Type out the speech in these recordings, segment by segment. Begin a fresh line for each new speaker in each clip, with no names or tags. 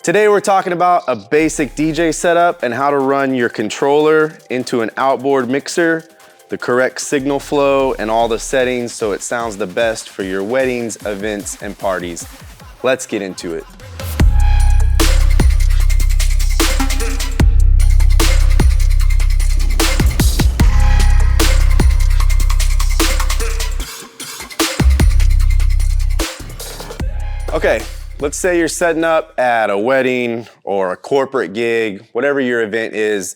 Today we're talking about a basic DJ setup and how to run your controller into an outboard mixer, the correct signal flow, and all the settings so it sounds the best for your weddings, events, and parties. Let's get into it. Okay. Let's say you're setting up at a wedding or a corporate gig, whatever your event is.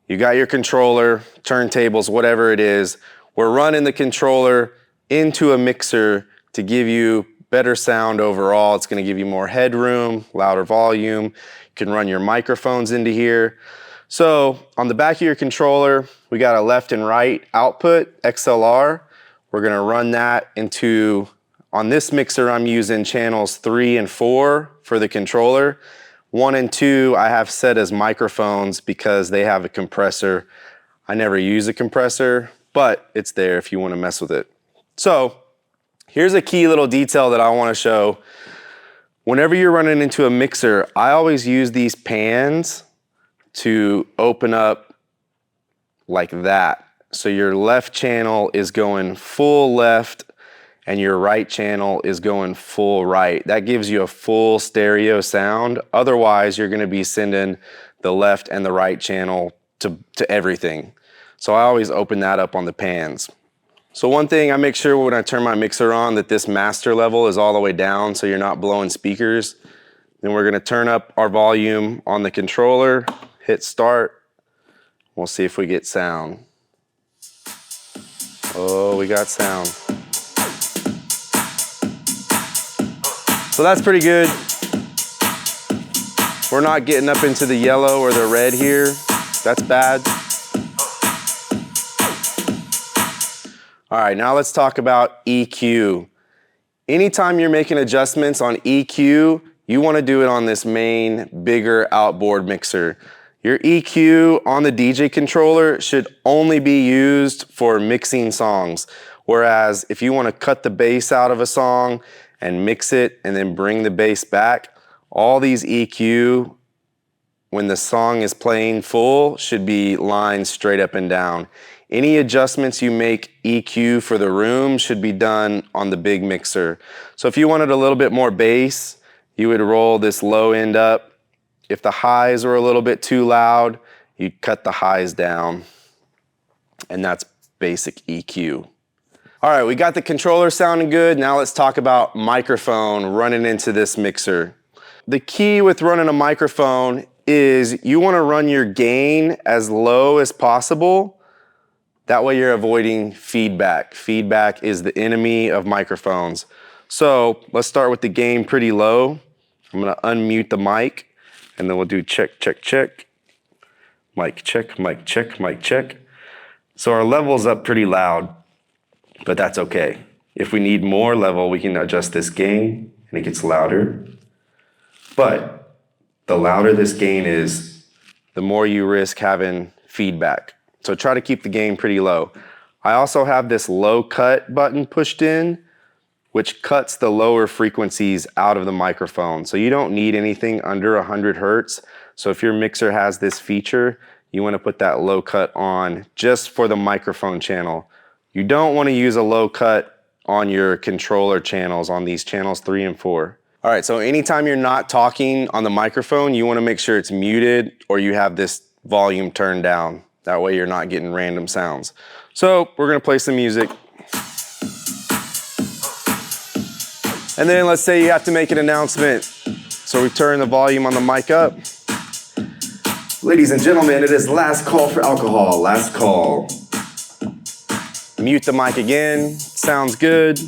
You got your controller, turntables, whatever it is. We're running the controller into a mixer to give you better sound overall. It's gonna give you more headroom, louder volume. You can run your microphones into here. So on the back of your controller, we got a left and right output, XLR. We're gonna run that into, on this mixer, I'm using channels 3 and 4 for the controller. 1 and 2 I have set as microphones because they have a compressor. I never use a compressor, but it's there if you want to mess with it. So here's a key little detail that I want to show. Whenever you're running into a mixer, I always use these pans to open up like that. So your left channel is going full left and your right channel is going full right. That gives you a full stereo sound. Otherwise, you're gonna be sending the left and the right channel to everything. So I always open that up on the pans. So one thing, I make sure when I turn my mixer on that this master level is all the way down so you're not blowing speakers. Then we're gonna turn up our volume on the controller, hit start. We'll see if we get sound. Oh, we got sound. So that's pretty good. We're not getting up into the yellow or the red here. That's bad. All right, now let's talk about EQ. Anytime you're making adjustments on EQ, you want to do it on this main, bigger outboard mixer. Your EQ on the DJ controller should only be used for mixing songs. Whereas if you want to cut the bass out of a song and mix it and then bring the bass back, all these EQ, when the song is playing full, should be lined straight up and down. Any adjustments you make EQ for the room should be done on the big mixer. So if you wanted a little bit more bass, you would roll this low end up. If the highs were a little bit too loud, you'd cut the highs down. And that's basic EQ. All right, we got the controller sounding good. Now let's talk about microphone running into this mixer. The key with running a microphone is you want to run your gain as low as possible. That way you're avoiding feedback. Feedback is the enemy of microphones. So let's start with the gain pretty low. I'm going to unmute the mic and then we'll do check, check, check. Mic check, mic check, mic check. So our level's up pretty loud. But that's okay. If we need more level, we can adjust this gain and it gets louder. But the louder this gain is, the more you risk having feedback. So try to keep the gain pretty low. I also have this low cut button pushed in, which cuts the lower frequencies out of the microphone. So you don't need anything under 100 Hertz. So if your mixer has this feature, you want to put that low cut on just for the microphone channel. You don't want to use a low cut on your controller channels, on these channels 3 and 4. All right, so anytime you're not talking on the microphone, you want to make sure it's muted or you have this volume turned down. That way you're not getting random sounds. So we're going to play some music. And then let's say you have to make an announcement. So we turn the volume on the mic up. Ladies and gentlemen, it is last call for alcohol, last call. Mute the mic again, sounds good.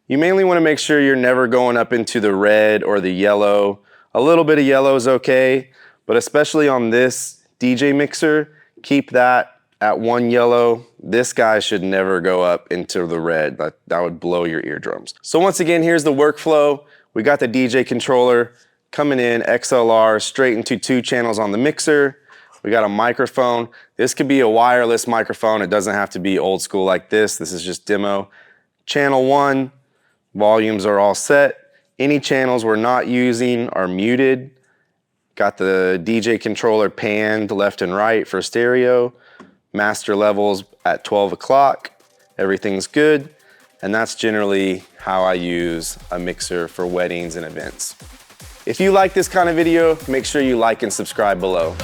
You mainly want to make sure you're never going up into the red or the yellow. A little bit of yellow is okay, but especially on this DJ mixer, keep that at 1 yellow. This guy should never go up into the red. That would blow your eardrums. So once again, here's the workflow. We got the DJ controller coming in, XLR, straight into 2 channels on the mixer. We got a microphone. This could be a wireless microphone. It doesn't have to be old school like this. This is just demo. Channel 1, volumes are all set. Any channels we're not using are muted. Got the DJ controller panned left and right for stereo. Master levels at 12 o'clock. Everything's good. And that's generally how I use a mixer for weddings and events. If you like this kind of video, make sure you like and subscribe below.